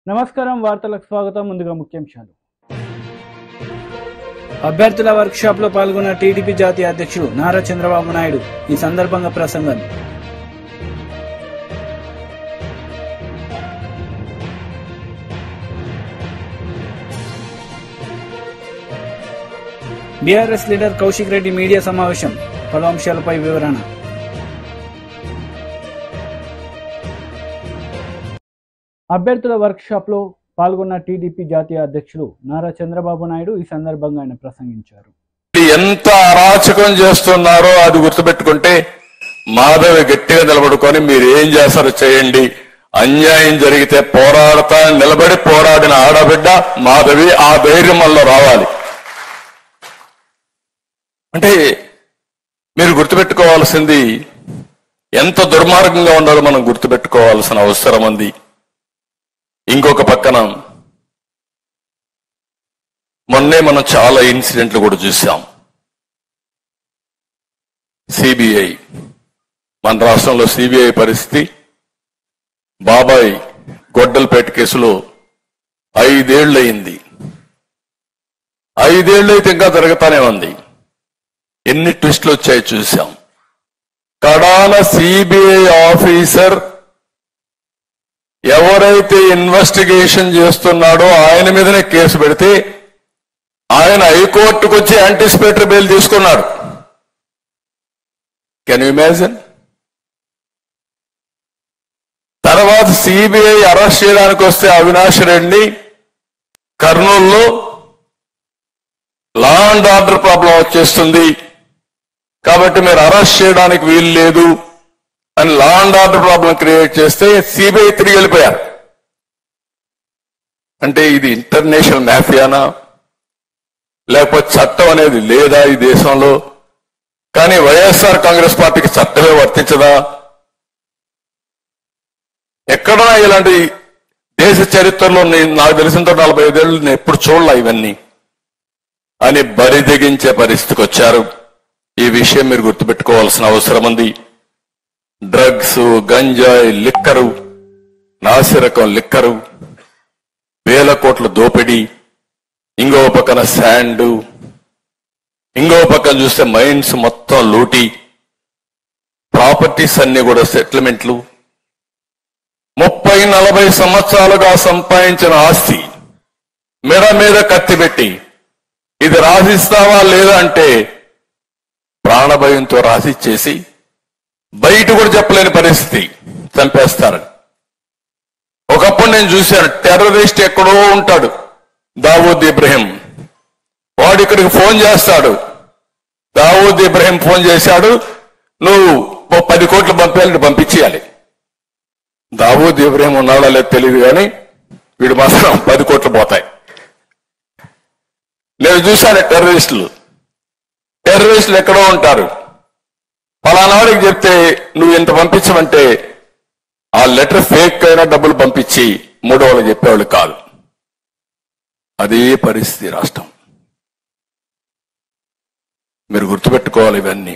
నమస్కారం వార్తలకు స్వాగతం. ముందుగా ముఖ్యాంశాలు. అభ్యర్థుల వర్క్షాప్ లో పాల్గొన్న టీడీపీ జాతీయ అధ్యక్షుడు నారా చంద్రబాబు నాయుడు. ఈ సందర్భంగా ప్రసంగం. BRS leader Kaushik Reddy media సమావేశం. పలు అంశాలపై వివరణ. అభ్యర్థుల వర్క్షాప్ లో పాల్గొన్న టీడీపీ జాతీయ అధ్యక్షుడు నారా చంద్రబాబు నాయుడు. ఈ సందర్భంగా ఆయన ప్రసంగించారు. ఎంత అరాచకం చేస్తున్నారో అది గుర్తుపెట్టుకుంటే మాధవి గట్టిగా నిలబడుకొని మీరు ఏం చేస్తారో చేయండి, అన్యాయం జరిగితే పోరాడతా నిలబడి పోరాడిన ఆడబిడ్డ మాధవి. ఆ ధైర్యం వల్ల రావాలి. అంటే మీరు గుర్తుపెట్టుకోవాల్సింది ఎంత దుర్మార్గంగా ఉండాలో మనం గుర్తుపెట్టుకోవాల్సిన అవసరం ఉంది. ఇంకొక పక్కన మొన్నే మనం చాలా ఇన్సిడెంట్లు కూడా చూసాం. సిబిఐ, మన రాష్ట్రంలో సిబిఐ పరిస్థితి, బాబాయ్ గొడ్డలపేట కేసులో 5 ఏళ్ళు అయింది. 5 ఏళ్ళు అయితే ఇంకా జరుగుతానే ఉంది. ఎన్ని ట్విస్టులు వచ్చాయి చూసాం. కడాన సిబిఐ ఆఫీసర్ ఎవరైతే ఇన్వెస్టిగేషన్ చేస్తున్నాడో ఆయన మీదనే కేసు పెడితే ఆయన హైకోర్టుకు వచ్చి యాంటిసిపేటరీ బెయిల్ తీసుకున్నాడు. Can you imagine? తర్వాత సిబిఐ అరెస్ట్ చేయడానికి వస్తే అవినాష్ రెడ్డి కర్నూలులో లా అండ్ ఆర్డర్ ప్రాబ్లం వచ్చేస్తుంది కాబట్టి మీరు అరెస్ట్ చేయడానికి వీలు లేదు అని law and order problem create చేస్తే సిబిఐ తిరిగి వెళ్ళిపోయారు. అంటే ఇది ఇంటర్నేషనల్ మాఫియానా, లేకపోతే చట్టం అనేది లేదా ఈ దేశంలో? కానీ వైఎస్ఆర్ కాంగ్రెస్ పార్టీకి చట్టమే వర్తించదా? ఎక్కడా ఇలాంటి దేశ చరిత్రలో నాకు తెలిసినంత 45 ఏళ్ళు నేను ఎప్పుడు చూడలే ఇవన్నీ అని బరి తెగించే పరిస్థితికి వచ్చారు. ఈ విషయం మీరు గుర్తుపెట్టుకోవాల్సిన అవసరం ఉంది. డ్రగ్స్, గంజాయి, లిక్కరు, నాసిరకం లిక్కరు, వేల కోట్ల దోపిడీ, ఇంకో పక్కన శాండ్, ఇంకో పక్కన చూస్తే మైన్స్ మొత్తం లూటీ, ప్రాపర్టీస్ అన్ని కూడా సెటిల్మెంట్లు, 30-40 సంవత్సరాలుగా సంపాదించిన ఆస్తి మెడ మీద కత్తి పెట్టి ఇది రాసిస్తావా లేదా అంటే ప్రాణభయంతో రాసిచ్చేసి బయట కూడా చెప్పలేని పరిస్థితి, చంపేస్తారు. ఒకప్పుడు నేను చూశాను, టెర్రరిస్ట్ ఎక్కడో ఉంటాడు దావూద్ ఇబ్రహీం, వాడు ఇక్కడికి ఫోన్ చేస్తాడు. దావూద్ ఇబ్రహీం ఫోన్ చేశాడు, నువ్వు 10 కోట్లు పంపేయాలని పంపించేయాలి. దావూద్ ఇబ్రహీం ఉన్నాడా లేదు తెలియదు కానీ వీడు మాత్రం 10 కోట్లు పోతాయి. నేను చూశాను టెర్రరిస్టులు ఎక్కడో ఉంటారు. ఫలానాడికి చెప్తే నువ్వు ఎంత పంపించమంటే ఆ లెటర్ ఫేక్ అయినా డబ్బులు పంపించి 3 వాళ్ళు చెప్పేవాళ్ళు కాదు. అదే పరిస్థితి రాష్ట్రం. మీరు గుర్తుపెట్టుకోవాలి ఇవన్నీ.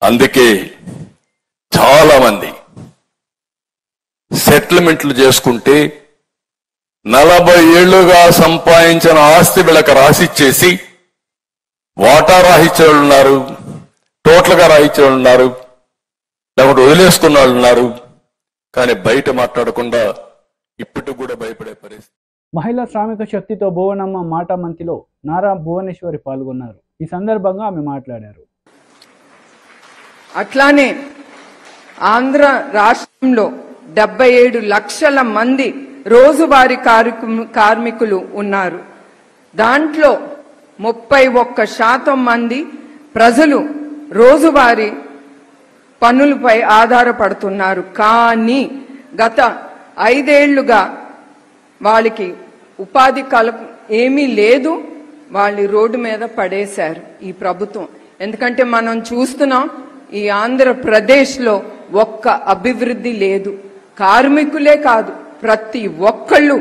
అందుకే చాలా మంది సెటిల్మెంట్లు చేసుకుంటే 40 ఏళ్లుగా సంపాదించిన ఆస్తి వీళ్ళకి రాసిచ్చేసి వాటా రాహించే వాళ్ళు ఉన్నారు, టోటల్ గా రాయించే వాళ్ళు ఉన్నారు, లేకపోతే వదిలేసుకున్న వాళ్ళు ఉన్నారు. కానీ బయట మాట్లాడకుండా ఇప్పటికి కూడా భయపడే పరిస్థితి. మహిళా శ్రామిక శక్తితో భువనమ్మ మాట మంతిలో నారా భువనేశ్వరి పాల్గొన్నారు. ఈ సందర్భంగా ఆమె మాట్లాడారు. అట్లానే ఆంధ్ర రాష్ట్రంలో 77 లక్షల మంది రోజువారీ కార్మికులు ఉన్నారు. దాంట్లో 31% మంది ప్రజలు రోజువారీ పన్నులపై ఆధారపడుతున్నారు. కానీ గత 5 ఏళ్లుగా వాళ్ళకి ఉపాధి ఏమీ లేదు. వాళ్ళు రోడ్డు మీద పడేశారు ఈ ప్రభుత్వం. ఎందుకంటే మనం చూస్తున్నాం ఈ ఆంధ్రప్రదేశ్లో ఒక్క అభివృద్ధి లేదు. కార్మికులే కాదు, ప్రతి ఒక్కళ్ళు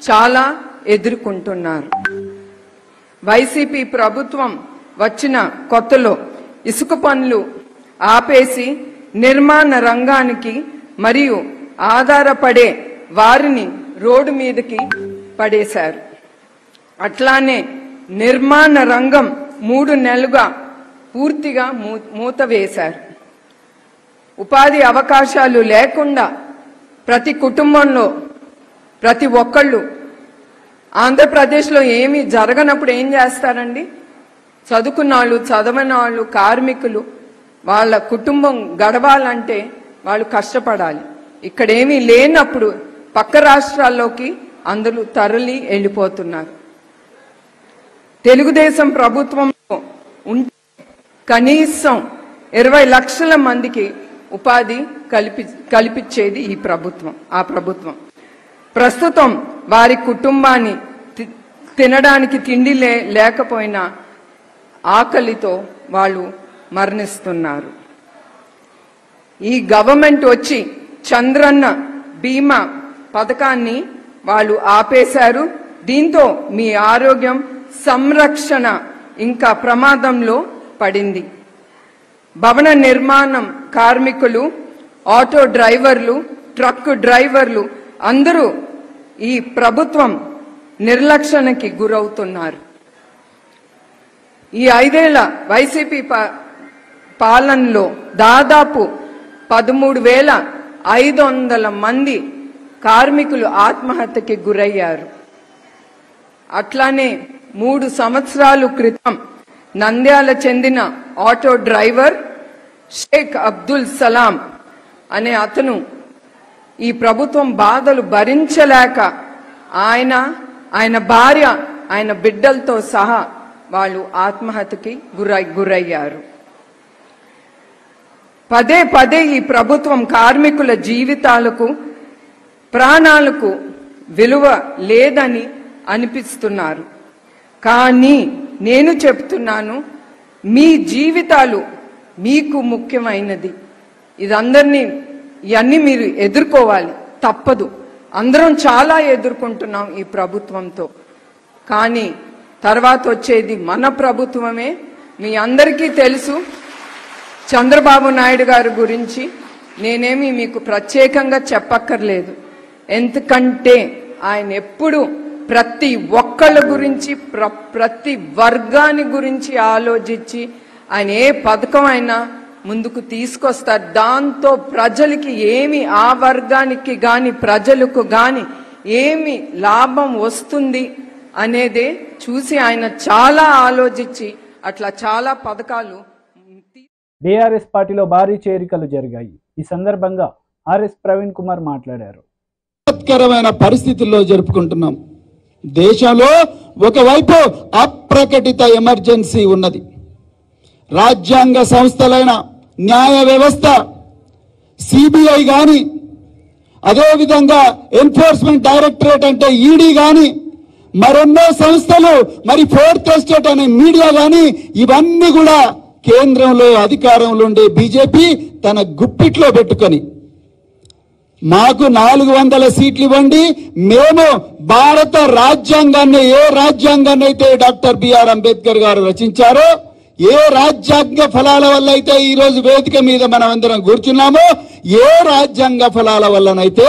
చాలా ఎదుర్కొంటున్నారు. వైసీపీ ప్రభుత్వం వచ్చిన కొత్తలో ఇసుక పనులు ఆపేసి నిర్మాణ రంగానికి మరియు ఆధారపడే వారిని రోడ్డు మీదకి పడేశారు. అట్లానే నిర్మాణ రంగం 3 నెలలుగా పూర్తిగా మూతవేశారు. ఉపాధి అవకాశాలు లేకుండా ప్రతి కుటుంబంలో ప్రతి ఒక్కళ్ళు ఆంధ్రప్రదేశ్లో ఏమీ జరగనప్పుడు ఏం చేస్తారండి? చదువుకున్న వాళ్ళు, చదవని వాళ్ళు, కార్మికులు వాళ్ళ కుటుంబం గడవాలంటే వాళ్ళు కష్టపడాలి. ఇక్కడేమీ లేనప్పుడు పక్క రాష్ట్రాల్లోకి అందరూ తరలి వెళ్ళిపోతున్నారు. తెలుగుదేశం ప్రభుత్వంలో ఉంటే కనీసం 20 లక్షల మందికి ఉపాధి కల్పించేది ఈ ప్రభుత్వం, ఆ ప్రభుత్వం. ప్రస్తుతం వారి కుటుంబాన్ని తినడానికి తిండి లేకపోయినా ఆకలితో వాళ్ళు మరణిస్తున్నారు. ఈ గవర్నమెంట్ వచ్చి చంద్రన్న బీమా పథకాన్ని వాళ్ళు ఆపేశారు. దీంతో మీ ఆరోగ్యం సంరక్షణ ఇంకా ప్రమాదంలో పడింది. భవన నిర్మాణం కార్మికులు, ఆటో డ్రైవర్లు, ట్రక్ డ్రైవర్లు అందరూ ఈ ప్రభుత్వం నిర్లక్ష్యానికి గురవుతున్నారు. ఈ 5 ఏళ్ల వైసీపీ పాలనలో దాదాపు 13,500 మంది కార్మికులు ఆత్మహత్యకి గురయ్యారు. అట్లానే 3 సంవత్సరాల క్రితం నంద్యాల చెందిన ఆటో డ్రైవర్ షేక్ అబ్దుల్ సలాం అనే అతను ఈ ప్రభుత్వం బాధలు భరించలేక ఆయన భార్య, ఆయన బిడ్డలతో సహా వాళ్ళు ఆత్మహత్యకి గురయ్యారు. పదే పదే ఈ ప్రభుత్వం కార్మికుల జీవితాలకు, ప్రాణాలకు విలువ లేదని అనిపిస్తున్నారు. కానీ నేను చెప్తున్నాను, మీ జీవితాలు మీకు ముఖ్యమైనది. ఇవన్నీ మీరు ఎదుర్కోవాలి, తప్పదు. అందరం చాలా ఎదుర్కొంటున్నాం ఈ ప్రభుత్వంతో. కానీ తర్వాత వచ్చేది మన ప్రభుత్వమే. మీ అందరికీ తెలుసు చంద్రబాబు నాయుడు గారి గురించి నేనేమి మీకు ప్రత్యేకంగా చెప్పక్కర్లేదు. ఎందుకంటే ఆయన ఎప్పుడు ప్రతి ఒక్కళ్ళ గురించి, ప్రతి వర్గాని గురించి ఆలోచించి ఆయన ఏ పథకం అయినా ముందుకు తీసుకొస్తారు. దాంతో ప్రజలకి ఏమి, ఆ వర్గానికి గాని ప్రజలకు గాని ఏమి లాభం వస్తుంది అనేదే చూసి ఆయన చాలా ఆలోచించి అట్లా చాలా పథకాలు. బీఆర్ఎస్ పార్టీలో భారీ చేరికలు జరిగాయి. ఈ సందర్భంగా ఆర్ఎస్ ప్రవీణ్ కుమార్ మాట్లాడారు. విపత్కరమైన పరిస్థితుల్లో జరుపుకుంటున్నాం. దేశంలో ఒకవైపు అప్రకటిత ఎమర్జెన్సీ ఉన్నది. రాజ్యాంగ సంస్థలైన న్యాయ వ్యవస్థ, సిబిఐ గాని, అదేవిధంగా ఎన్ఫోర్స్మెంట్ డైరెక్టరేట్ అంటే ఈడీ గాని, మరెన్నో సంస్థలు, మరి ఫోర్త్ ఎస్టేట్ అనే మీడియా గాని, ఇవన్నీ కూడా కేంద్రంలో అధికారంలో ఉండే బీజేపీ తన గుప్పిట్లో పెట్టుకొని మాకు 400 సీట్లు ఇవ్వండి, మేము భారత రాజ్యాంగాన్ని, ఏ రాజ్యాంగాన్ని అయితే డాక్టర్ బిఆర్ అంబేద్కర్ గారు రచించారో, ఏ రాజ్యాంగ ఫలాల వల్ల అయితే ఈ రోజు వేదిక మీద మనం అందరం కూర్చున్నామో, ఏ రాజ్యాంగ ఫలాల వల్లనైతే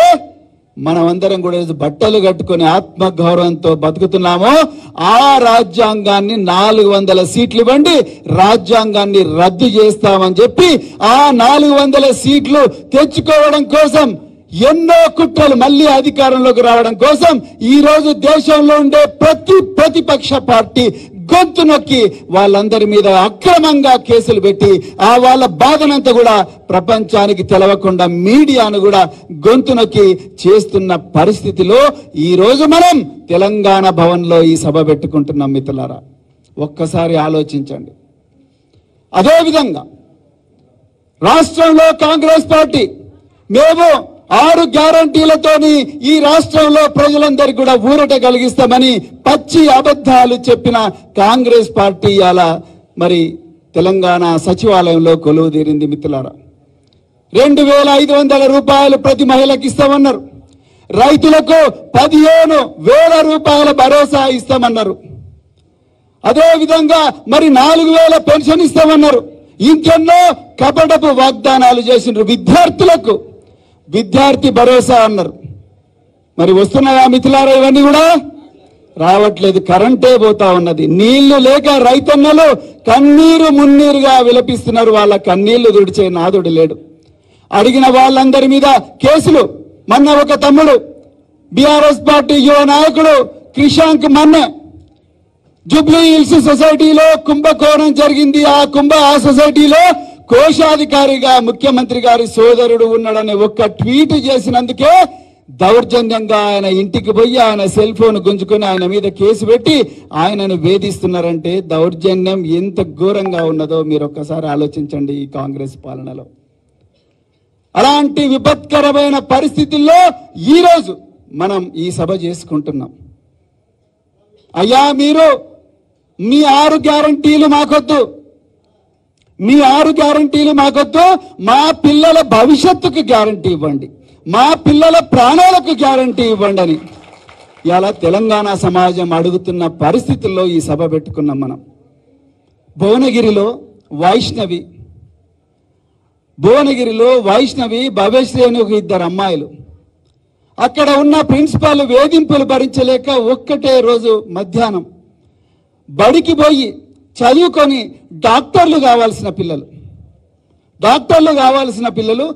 మనమందరం కూడా బట్టలు కట్టుకొని ఆత్మగౌరవంతో బతుకుతున్నామో, ఆ రాజ్యాంగాన్ని 400 సీట్లు ఇవ్వండి, రాజ్యాంగాన్ని రద్దు చేస్తామని చెప్పి ఆ 400 సీట్లు తెచ్చుకోవడం కోసం ఎన్నో కుట్రలు, మళ్ళీ అధికారంలోకి రావడం కోసం ఈ రోజు దేశంలో ఉండే ప్రతి ప్రతిపక్ష పార్టీ గొంతు నొక్కి వాళ్ళందరి మీద అక్రమంగా కేసులు పెట్టి ఆ వాళ్ళ బాధనంతా కూడా ప్రపంచానికి తెలవకుండా మీడియాను కూడా గొంతు నొక్కి చేస్తున్న పరిస్థితిలో ఈ రోజు మనం తెలంగాణ భవన్లో ఈ సభ పెట్టుకుంటున్నాం. మిత్రులారా, ఒక్కసారి ఆలోచించండి. అదేవిధంగా రాష్ట్రంలో కాంగ్రెస్ పార్టీ మేము 6 గ్యారంటీలతోని ఈ రాష్ట్రంలో ప్రజలందరికీ కూడా ఊరట కలిగిస్తామని పచ్చి అబద్ధాలు చెప్పిన కాంగ్రెస్ పార్టీ అలా మరి తెలంగాణ సచివాలయంలో కొలువు తీరింది. మిత్రులారా, 2,500 రూపాయలు ప్రతి మహిళకి ఇస్తామన్నారు. రైతులకు 15,000 రూపాయల భరోసా ఇస్తామన్నారు. అదేవిధంగా మరి 4,000 పెన్షన్ ఇస్తామన్నారు. ఇంకెన్నో కపటపు వాగ్దానాలు చేసినారు. విద్యార్థులకు విద్యార్థి భరోసా అన్నారు. మరి వస్తున్నాయా మిత్రులారా? ఇవన్నీ కూడా రావట్లేదు. కరెంటే పోతా ఉన్నది. నీళ్లు లేక రైతన్నలు కన్నీరు మున్నీరుగా విలపిస్తున్నారు. వాళ్ళ కన్నీళ్లు తుడిచే నాదుడు లేడు. అడిగిన వాళ్ళందరి మీద కేసులు. మొన్న ఒక తమ్ముడు బీఆర్ఎస్ పార్టీ యువ నాయకుడు క్రిషాంక్ మన్నె జూబ్లీ హిల్స్ సొసైటీలో కుంభకోణం జరిగింది. ఆ సొసైటీలో కోశాధికారిగా ముఖ్యమంత్రి గారి సోదరుడు ఉన్నాడని ఒక్క ట్వీట్ చేసినందుకే దౌర్జన్యంగా ఆయన ఇంటికి పోయి ఆయన సెల్ ఫోన్ గుంజుకొని ఆయన మీద కేసు పెట్టి ఆయనను వేధిస్తున్నారంటే దౌర్జన్యం ఎంత ఘోరంగా ఉన్నదో మీరు ఒక్కసారి ఆలోచించండి. ఈ కాంగ్రెస్ పాలనలో అలాంటి విపత్కరమైన పరిస్థితుల్లో ఈరోజు మనం ఈ సభ చేసుకుంటున్నాం. అయ్యా, మీరు మీ 6 గ్యారంటీలు మాకొద్దు, మీ 6 గ్యారంటీలు మాకొద్దు, మా పిల్లల భవిష్యత్తుకు గ్యారంటీ ఇవ్వండి, మా పిల్లల ప్రాణాలకు గ్యారంటీ ఇవ్వండి అని ఇలా తెలంగాణ సమాజం అడుగుతున్న పరిస్థితుల్లో ఈ సభ పెట్టుకున్నాం మనం. భువనగిరిలో వైష్ణవి భవ్యశ్రీ అని ఒక 2 అమ్మాయిలు, అక్కడ ఉన్న ప్రిన్సిపాల్ వేధింపులు భరించలేక ఒక్కటే రోజు మధ్యాహ్నం బడికి పోయి చదువుకొని డాక్టర్లు కావాల్సిన పిల్లలు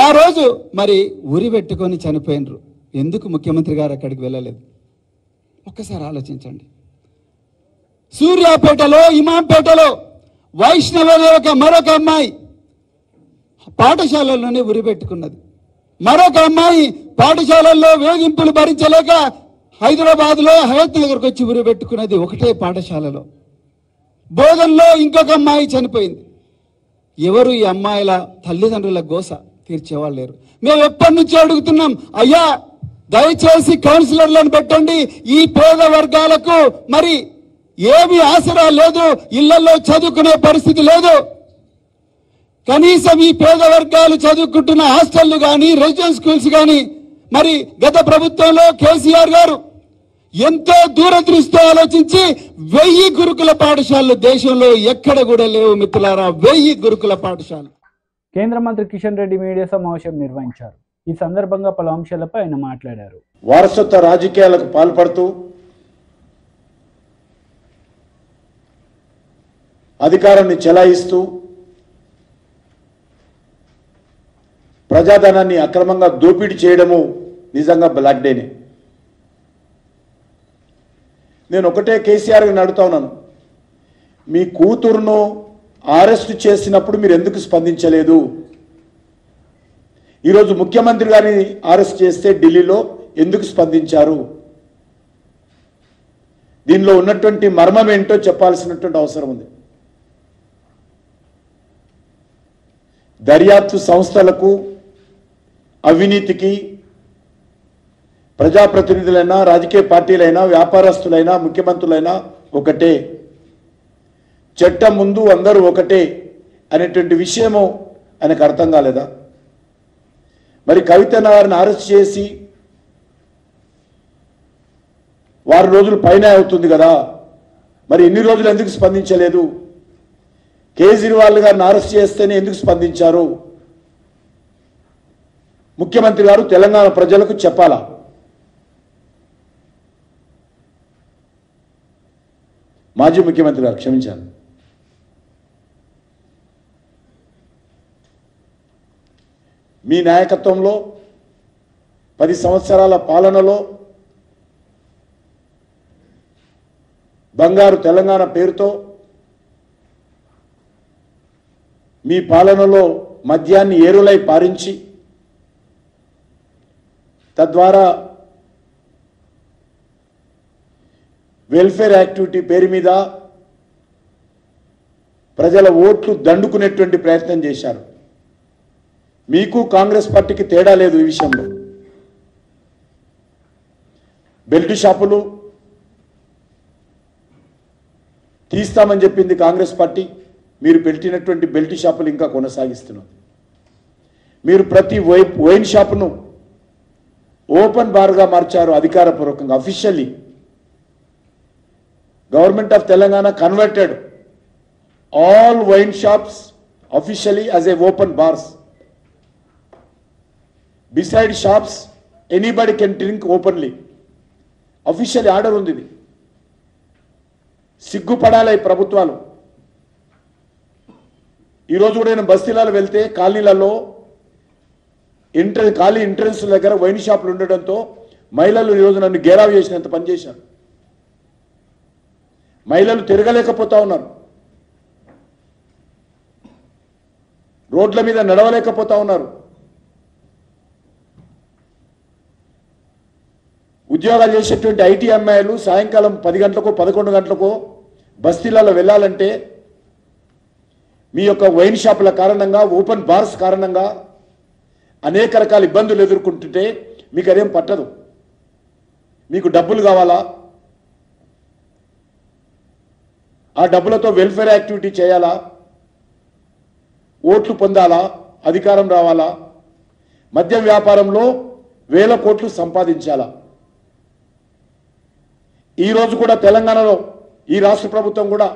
ఆ రోజు మరి ఉరి పెట్టుకొని చనిపోయినరు. ఎందుకు ముఖ్యమంత్రి గారు అక్కడికి వెళ్ళలేదు? ఒక్కసారి ఆలోచించండి. సూర్యాపేటలో ఇమాంపేటలో వైష్ణవ మరొక అమ్మాయి పాఠశాలల్లోనే ఉరి పెట్టుకున్నది. మరొక అమ్మాయి పాఠశాలల్లో వేధింపులు భరించలేక హైదరాబాద్లో హయత్ నగర్కి వచ్చి ఉరి పెట్టుకున్నది ఒకటే పాఠశాలలో. బోధనలో ఇంకొక అమ్మాయి చనిపోయింది. ఎవరు ఈ అమ్మాయిల తల్లిదండ్రుల గోస తీర్చేవాళ్ళు లేరు. మేము ఎప్పటి నుంచి అడుగుతున్నాం, అయ్యా దయచేసి కౌన్సిలర్లను పెట్టండి. ఈ పేద వర్గాలకు మరి ఏమీ ఆసరా లేదు, ఇళ్లలో చదువుకునే పరిస్థితి లేదు. కనీసం ఈ పేద వర్గాలు చదువుకుంటున్న హాస్టళ్లు కానీ రెసిడెన్స్ స్కూల్స్ కానీ మరి గత ప్రభుత్వంలో కేసీఆర్ గారు ఎంతో దూరదృష్టితో ఆలోచించి 1000 గురుకుల పాఠశాలలు దేశంలో ఎక్కడ కూడా లేవు మిత్రులారా. 1000 గురుకుల పాఠశాలలు. కేంద్ర మంత్రి కిషన్ రెడ్డి మీడియా సమావేశం నిర్వహించారు. ఈ సందర్భంగా పలు అంశాలపై ఆయన మాట్లాడారు. వారసత్వ రాజకీయాలకు పాల్పడుతూ అధికారాన్ని చెలాయిస్తూ ప్రజాధనాన్ని అక్రమంగా దోపిడీ చేయడము నిజంగా బ్లాక్ డేనే. నేను ఒకటే కేసీఆర్ గారిని అడుగుతా ఉన్నాను, మీ కూతురును అరెస్ట్ చేసినప్పుడు మీరు ఎందుకు స్పందించలేదు? ఈరోజు ముఖ్యమంత్రి గారిని అరెస్ట్ చేస్తే ఢిల్లీలో ఎందుకు స్పందించారు? దీనిలో ఉన్నటువంటి మర్మం ఏంటో చెప్పాల్సినటువంటి అవసరం ఉంది. దర్యాప్తు సంస్థలకు, అవినీతికి ప్రజాప్రతినిధులైనా, రాజకీయ పార్టీలైనా, వ్యాపారస్తులైనా, ముఖ్యమంత్రులైనా ఒకటే, చట్టం ముందు అందరూ ఒకటే అనేటువంటి విషయము ఆయనకు అర్థం కాలేదా? మరి కవిత గారిని అరెస్ట్ చేసి 6 రోజులు పైన అవుతుంది కదా, మరి ఇన్ని రోజులు ఎందుకు స్పందించలేదు? కేజ్రీవాల్ గారిని అరెస్ట్ చేస్తేనే ఎందుకు స్పందించారు? ముఖ్యమంత్రి గారు తెలంగాణ ప్రజలకు చెప్పాలా? మాజీ ముఖ్యమంత్రి గారు క్షమించాలి. మీ నాయకత్వంలో 10 సంవత్సరాల పాలనలో బంగారు తెలంగాణ పేరుతో మీ పాలనలో మద్యాన్ని ఏరులై పారించి తద్వారా వెల్ఫేర్ యాక్టివిటీ పేరు మీద ప్రజల ఓట్లు దండుకునేటువంటి ప్రయత్నం చేశారు. మీకు కాంగ్రెస్ పార్టీకి తేడా లేదు ఈ విషయంలో. బెల్ట్ షాపులు తీస్తామని చెప్పింది కాంగ్రెస్ పార్టీ, మీరు పెట్టినటువంటి బెల్ట్ షాపులు ఇంకా కొనసాగిస్తున్నారు. మీరు ప్రతి వైన్ షాపును ఓపెన్ బార్గా మార్చారు అధికారపూర్వకంగా. Officially government of Telangana converted all wine shops officially as a open bars. Beside shops, anybody can drink openly. Official order ఉంది. ఇది సిగ్గుపడాలి ఈ ప్రభుత్వాలు. ఈరోజు కూడా నేను బస్తీలలో వెళ్తే కాలనీలలో ఖాళీ ఎంట్రన్స్ దగ్గర వైన్ షాపులు ఉండడంతో మహిళలు ఈరోజు నన్ను గేరావు చేసినంత పనిచేశారు. మహిళలు తిరగలేకపోతా ఉన్నారు, రోడ్ల మీద నడవలేకపోతా ఉన్నారు. ఉద్యోగాలు చేసేటువంటి ఐటీ అమ్మాయిలు సాయంకాలం 10 గంటలకో 11 గంటలకో బస్తీలలో వెళ్ళాలంటే మీ యొక్క వైన్ షాపుల కారణంగా, ఓపెన్ బార్స్ కారణంగా అనేక రకాల ఇబ్బందులు ఎదుర్కొంటుంటే మీకు అదేం పట్టదు. మీకు డబ్బులు కావాలా, ఆ డబ్బులతో వెల్ఫేర్ యాక్టివిటీ చేయాలా, ఓట్లు పొందాలా, అధికారం రావాలా, మద్యం వ్యాపారంలో వేల కోట్లు సంపాదించాలా. ఈరోజు కూడా తెలంగాణలో ఈ రాష్ట్ర ప్రభుత్వం కూడా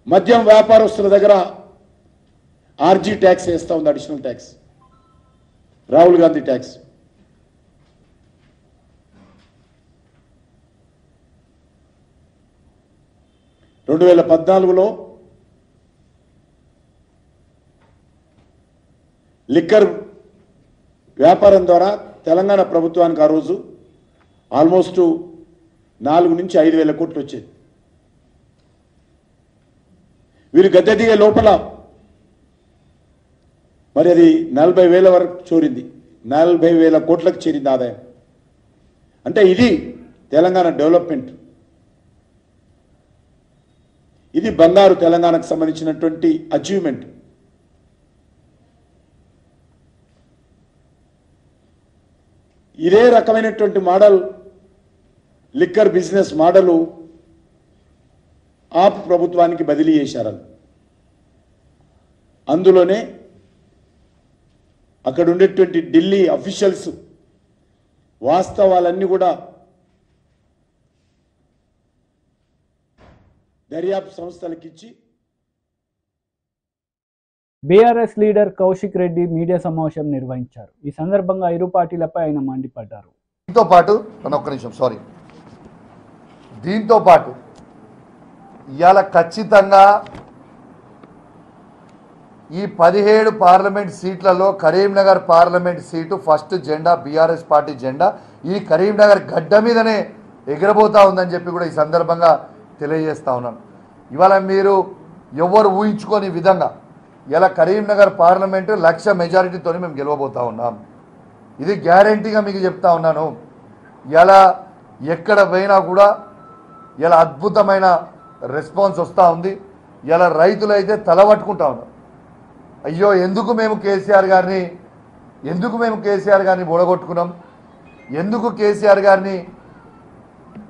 మద్యం వ్యాపారస్తుల దగ్గర ఆర్జీ ట్యాక్స్ వేస్తూ ఉంది, additional tax, Rahul Gandhi tax. రెండు 2014లో లిక్కర్ వ్యాపారం ద్వారా తెలంగాణ ప్రభుత్వానికి ఆ రోజు ఆల్మోస్ట్ 4 నుంచి 5 వేల కోట్లు వచ్చేది. వీరు గద్దె దిగే లోపల మరి అది 40,000 వరకు చేరింది. 40,000 కోట్లకు చేరింది ఆదాయం. అంటే ఇది తెలంగాణ డెవలప్మెంట్. ఇది బంగారు తెలంగాణకు సంబంధించినటువంటి అచీవ్మెంట్. ఇదే రకమైనటువంటి మోడల్ లిక్కర్ బిజినెస్ మోడలు ఆప్ ప్రభుత్వానికి బదిలీ చేశారు. అందులోనే అక్కడ ఉండేటువంటి ఢిల్లీ అఫీషియల్స్ వాస్తవాలన్నీ కూడా దర్యాప్తు సంస్థలకు ఇచ్చి. BRS leader Kaushik Reddy media సమావేశం నిర్వహించారు. ఈ సందర్భంగా ఇరు పార్టీలపై ఆయన మండిపడ్డారు. దీంతో పాటు దీంతో పాటు ఇవాళ ఖచ్చితంగా ఈ 17 పార్లమెంట్ సీట్లలో కరీంనగర్ పార్లమెంట్ సీటు ఫస్ట్ జెండా బీఆర్ఎస్ పార్టీ జెండా ఈ కరీంనగర్ గడ్డ మీదనే ఎగరబోతా ఉందని చెప్పి కూడా ఈ సందర్భంగా తెలియజేస్తా ఉన్నాను. ఇవాళ మీరు ఎవరు ఊహించుకోని విధంగా ఇలా కరీంనగర్ పార్లమెంటు 1,00,000 మెజారిటీతో మేము గెలవబోతా ఉన్నాం. ఇది గ్యారంటీగా మీకు చెప్తా ఉన్నాను. ఇలా ఎక్కడ పోయినా కూడా ఇలా అద్భుతమైన రెస్పాన్స్ వస్తూ ఉంది. ఇలా రైతులు అయితే తలబట్టుకుంటా ఉన్నారు. అయ్యో ఎందుకు మేము కేసీఆర్ గారిని బోడగొట్టుకున్నాం, ఎందుకు కేసీఆర్ గారిని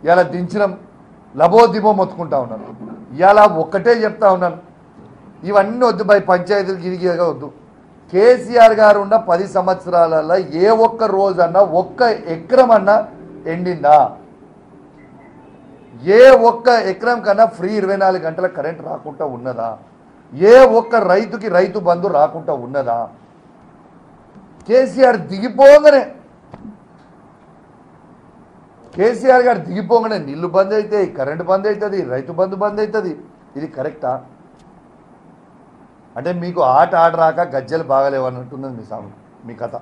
ఇలా దించినాం, లబోదిబో మొత్తుకుంటా ఉన్నారు. ఇలా ఒక్కటే చెప్తా ఉన్నాను, ఇవన్నీ వద్దు, బై పంచాయతీలు గిరిగిరిగా వద్దు. కేసీఆర్ గారు ఉన్న 10 సంవత్సరాలలో ఏ ఒక్క రోజన్నా ఒక్క ఎకరం అన్నా ఎండిందా? ఏ ఒక్క ఎకరం కన్నా ఫ్రీ 24 గంటల కరెంట్ రాకుండా ఉన్నదా? ఏ ఒక్క రైతుకి రైతు బంధు రాకుండా ఉన్నదా? కేసీఆర్ గారు దిగిపోగానే నీళ్లు బంద్ అవుతాయి, కరెంటు బంద్ అవుతుంది, రైతు బంధు బంద్ అవుతుంది. ఇది కరెక్టా? అంటే మీకు ఆట ఆడరాక గజ్జలు బాగలేవన్నట్టున్నది మీ కథ.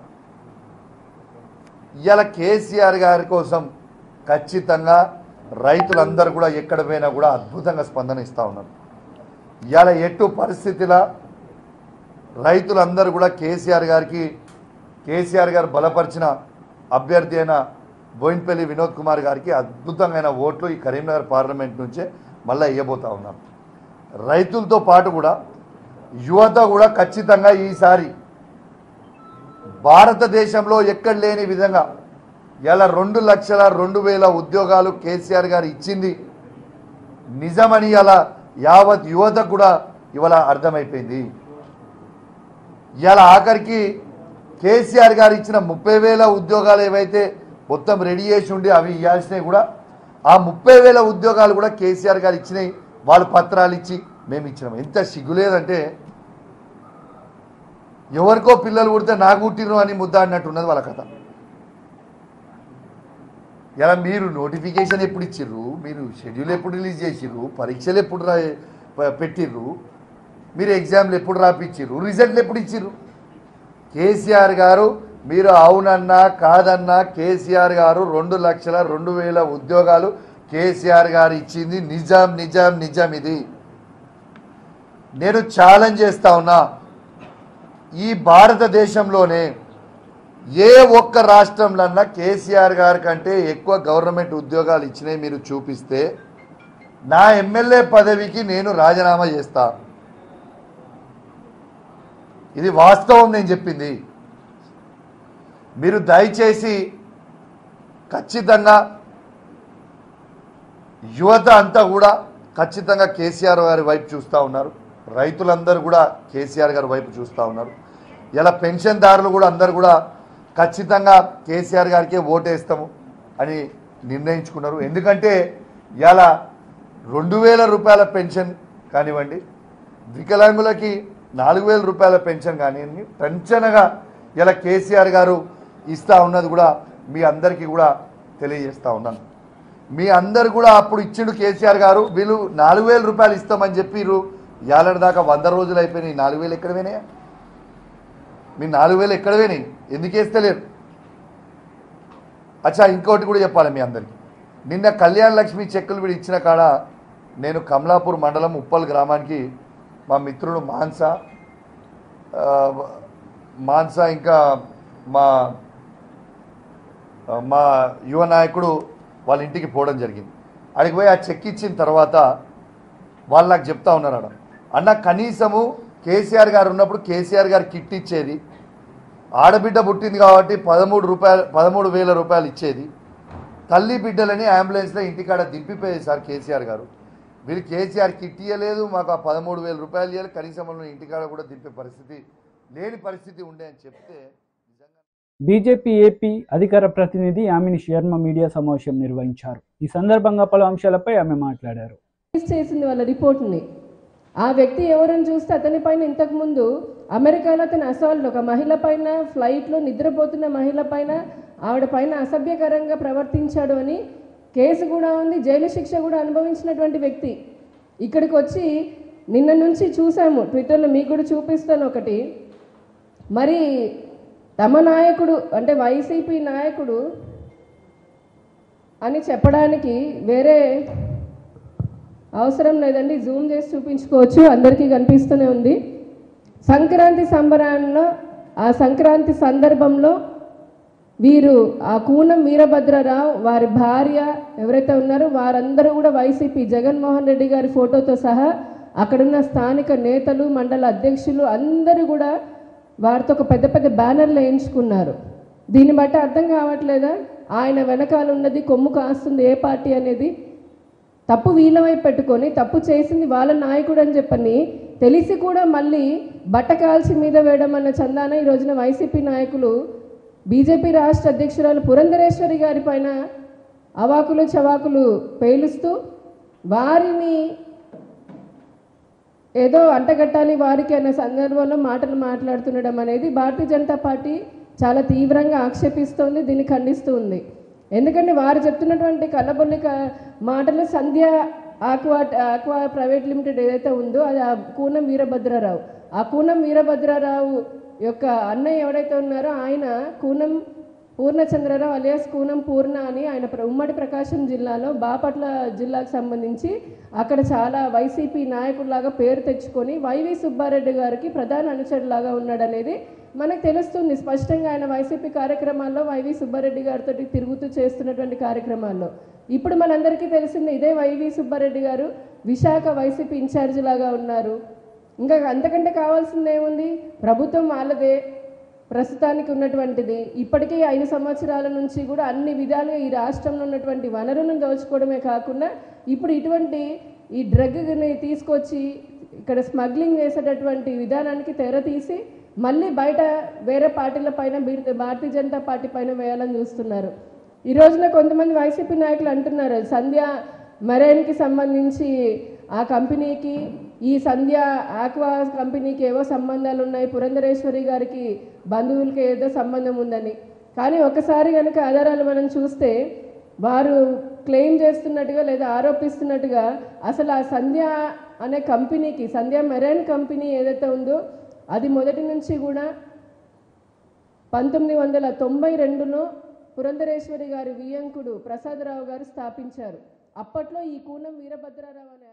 ఇవాళ కేసీఆర్ గారి కోసం ఖచ్చితంగా రైతులందరూ కూడా ఎక్కడ పోయినా కూడా అద్భుతంగా స్పందన ఇస్తూ ఉన్నారు. ఇవాళ ఎటు పరిస్థితిలో రైతులందరూ కూడా కేసీఆర్ గారు బలపరిచిన అభ్యర్థి అయిన బోయిన్పల్లి వినోద్ కుమార్ గారికి అద్భుతమైన ఓట్లు ఈ కరీంనగర్ పార్లమెంట్ నుంచే మళ్ళీ వేయబోతూ ఉన్నాం. రైతులతో పాటు కూడా యువత కూడా ఖచ్చితంగా ఈసారి భారతదేశంలో ఎక్కడ లేని విధంగా ఇలా 2,02,000 ఉద్యోగాలు కేసీఆర్ గారు ఇచ్చింది నిజమని ఇలా యావత్ యువత కూడా ఇవాళ అర్థమైపోయింది. ఇలా ఆఖరికి కేసీఆర్ గారు ఇచ్చిన 30,000 ఉద్యోగాలు ఏవైతే మొత్తం రెడీ చేసి ఉండి అవి ఇవ్వాల్సినవి కూడా ఆ 30,000 ఉద్యోగాలు కూడా కేసీఆర్ గారు ఇచ్చినాయి. వాళ్ళు పత్రాలు ఇచ్చి మేము ఇచ్చినాం. ఎంత సిగ్గులేదంటే ఎవరికో పిల్లలు పుడితే నాకు పుట్టిరు అని ముద్ద అన్నట్టు ఉన్నది వాళ్ళ కథ. ఇలా మీరు నోటిఫికేషన్ ఎప్పుడు ఇచ్చిర్రు, మీరు షెడ్యూల్ ఎప్పుడు రిలీజ్ చేసిర్రు, పరీక్షలు ఎప్పుడు పెట్టిర్రు, మీరు ఎగ్జామ్లు ఎప్పుడు రాపిచ్చిర్రు, రిజల్ట్లు ఎప్పుడు ఇచ్చిర్రు? కేసీఆర్ గారు మీరు అవునన్నా కాదన్నా కేసీఆర్ గారు 2,02,000 ఉద్యోగాలు కేసీఆర్ గారు ఇచ్చింది నిజం నిజం నిజం. ఇది నేను ఛాలెంజ్ చేస్తా ఉన్నా, ఈ భారతదేశంలోనే ఏ ఒక్క రాష్ట్రంలో కేసీఆర్ గారి కంటే ఎక్కువ గవర్నమెంట్ ఉద్యోగాలు ఇచ్చినాయి మీరు చూపిస్తే నా ఎమ్మెల్యే పదవికి నేను రాజీనామా చేస్తా. ఇది వాస్తవం నేను చెప్పింది. మీరు దయచేసి ఖచ్చితంగా యువత అంతా కూడా ఖచ్చితంగా కేసీఆర్ గారి వైపు చూస్తూ ఉన్నారు. రైతులందరూ కూడా కేసీఆర్ గారి వైపు చూస్తూ ఉన్నారు. ఇలా పెన్షన్దారులు కూడా అందరూ కూడా ఖచ్చితంగా కేసీఆర్ గారికే ఓటేస్తాము అని నిర్ణయించుకున్నారు. ఎందుకంటే ఇలా 2,000 రూపాయల పెన్షన్ కానివ్వండి, వికలాంగులకి 4,000 రూపాయల పెన్షన్ కానివ్వండి, పెన్షన్గా ఇలా కేసీఆర్ గారు ఇస్తూ ఉన్నది కూడా మీ అందరికీ కూడా తెలియజేస్తూ ఉన్నాను. మీ అందరు కూడా అప్పుడు ఇచ్చిండు కేసీఆర్ గారు, వీళ్ళు 4,000 రూపాయలు ఇస్తామని చెప్పిర్రు. ఏళ్ళ దాకా 100 రోజులు అయిపోయినాయి. 4,000 ఎక్కడ పోయినాయా? మీ 4,000 ఎక్కడ పోయినాయి? ఎందుకు వేస్తలేరు? అచ్చా, ఇంకోటి కూడా చెప్పాలి మీ అందరికీ. నిన్న కళ్యాణ లక్ష్మి చెక్కులు వీడు ఇచ్చిన కాడ నేను కమలాపూర్ మండలం ఉప్పల్ గ్రామానికి మా మిత్రుడు మాన్సా ఇంకా మా యువ నాయకుడు వాళ్ళ ఇంటికి పోవడం జరిగింది. అడిగి పోయి ఆ చెక్ ఇచ్చిన తర్వాత వాళ్ళు నాకు చెప్తా ఉన్నారు, అన్న కనీసము కేసీఆర్ గారు ఉన్నప్పుడు కేసీఆర్ గారు కిట్ ఇచ్చేది, ఆడబిడ్డ పుట్టింది కాబట్టి 13,000 రూపాయలు ఇచ్చేది, తల్లి బిడ్డలని అంబులెన్స్లో ఇంటికాడ దింపిపోయేది సార్ కేసీఆర్ గారు. వీళ్ళు కేసీఆర్ కిట్ ఇవ్వలేదు, మాకు ఆ 13,000 రూపాయలు ఇవ్వాలి, కనీసం మనం ఇంటికాడ కూడా దింపే పరిస్థితి లేని పరిస్థితి ఉండే అని చెప్తే. బీజేపీ ఏపీ అధికార ప్రతినిధి యామిని శర్మ మీడియా సమావేశం నిర్వహించారు. ఈ సందర్భంగా పలు అంశాలపై ఆమె మాట్లాడారు. చేసింది వాళ్ళ రిపోర్ట్ని. ఆ వ్యక్తి ఎవరని చూస్తే అతని పైన ఇంతకుముందు అమెరికాలో అతని అసాల్ట్, ఒక మహిళ పైన ఫ్లైట్లో నిద్రపోతున్న మహిళ పైన ఆవిడ పైన అసభ్యకరంగా ప్రవర్తించాడు అని కేసు కూడా ఉంది, జైలు శిక్ష కూడా అనుభవించినటువంటి వ్యక్తి. ఇక్కడికి వచ్చి నిన్న నుంచి చూసాము ట్విట్టర్లో, మీకు కూడా చూపిస్తాను ఒకటి. మరి తమ నాయకుడు అంటే వైసీపీ నాయకుడు అని చెప్పడానికి వేరే అవసరం లేదండి, జూమ్ చేసి చూపించుకోవచ్చు, అందరికీ కనిపిస్తూనే ఉంది. సంక్రాంతి సంబరాల్లో ఆ సంక్రాంతి సందర్భంలో వీరు ఆ కూనం వీరభద్రరావు వారి భార్య ఎవరైతే ఉన్నారో వారందరూ కూడా వైసీపీ జగన్మోహన్ రెడ్డి గారి ఫోటోతో సహా అక్కడున్న స్థానిక నేతలు, మండల అధ్యక్షులు అందరూ కూడా వారితో ఒక పెద్ద పెద్ద బ్యానర్లు వేయించుకున్నారు. దీన్ని బట్టి అర్థం కావట్లేదా ఆయన వెనకాల ఉన్నది కొమ్ము కాస్తుంది ఏ పార్టీ అనేది? తప్పు వీళ్ళ వైపు పెట్టుకొని తప్పు చేసింది వాళ్ళ నాయకుడు అని చెప్పని తెలిసి కూడా మళ్ళీ బట్ట కాల్చి మీద వేయడం అన్న చందాన ఈ రోజున వైసీపీ నాయకులు బీజేపీ రాష్ట్ర అధ్యక్షురాలు పురంధరేశ్వరి గారి పైన అవాకులు చవాకులు పేలుస్తూ వారిని ఏదో అంటగట్టాలి వారికి అనే సందర్భంలో మాటలు మాట్లాడుతుండడం అనేది భారతీయ జనతా పార్టీ చాలా తీవ్రంగా ఆక్షేపిస్తోంది, దీన్ని ఖండిస్తూ ఉంది. ఎందుకంటే వారు చెప్తున్నటువంటి కళ్ళబొల్లి మాటలు సంధ్య ఆక్వా ప్రైవేట్ లిమిటెడ్ ఏదైతే ఉందో అది ఆ కూనం వీరభద్రరావు, ఆ కూనం వీరభద్రరావు యొక్క అన్నయ్య ఎవరైతే ఉన్నారో ఆయన కూనం పూర్ణచంద్రరావు అలియాస్ కూనం పూర్ణ అని ఆయన ఉమ్మడి ప్రకాశం జిల్లాలో బాపట్ల జిల్లాకు సంబంధించి అక్కడ చాలా వైసీపీ నాయకుడిలాగా పేరు తెచ్చుకొని వైవి సుబ్బారెడ్డి గారికి ప్రధాన అనుచరులాగా ఉన్నాడనేది మనకు తెలుస్తుంది స్పష్టంగా. ఆయన వైసీపీ కార్యక్రమాల్లో వైవి సుబ్బారెడ్డి గారితో తిరుగుతూ చేస్తున్నటువంటి కార్యక్రమాల్లో ఇప్పుడు మనందరికీ తెలిసిందే ఇదే వైవి సుబ్బారెడ్డి గారు విశాఖ వైసీపీ ఇన్ఛార్జి లాగా ఉన్నారు. ఇంకా అంతకంటే కావాల్సింది ఏముంది? ప్రభుత్వం వాళ్ళదే ప్రస్తుతానికి ఉన్నటువంటిది. ఇప్పటికే 5 సంవత్సరాల నుంచి కూడా అన్ని విధాలుగా ఈ రాష్ట్రంలో ఉన్నటువంటి వనరులను దోచుకోవడమే కాకుండా ఇప్పుడు ఇటువంటి ఈ డ్రగ్ని తీసుకొచ్చి ఇక్కడ స్మగ్లింగ్ చేసేటటువంటి విధానానికి తెర తీసి మళ్ళీ బయట వేరే పార్టీల పైన భారతీయ జనతా పార్టీ పైన వేయాలని చూస్తున్నారు. ఈ రోజున కొంతమంది వైసీపీ నాయకులు అంటున్నారు సంధ్య మెరైన్కి సంబంధించి ఆ కంపెనీకి ఈ సంధ్య ఆక్వా కంపెనీకి ఏవో సంబంధాలు ఉన్నాయి, పురంధరేశ్వరి గారికి బంధువులకి ఏదో సంబంధం ఉందని. కానీ ఒకసారి కనుక ఆధారాలు మనం చూస్తే వారు క్లెయిమ్ చేస్తున్నట్టుగా లేదా ఆరోపిస్తున్నట్టుగా అసలు ఆ సంధ్య అనే కంపెనీకి, సంధ్య మెరైన్ కంపెనీ ఏదైతే ఉందో అది మొదటి నుంచి కూడా 1992లో పురంధరేశ్వరి గారి వియంకుడు ప్రసాదరావు గారు స్థాపించారు. అప్పట్లో ఈ కూనం వీరభద్రారావు అనే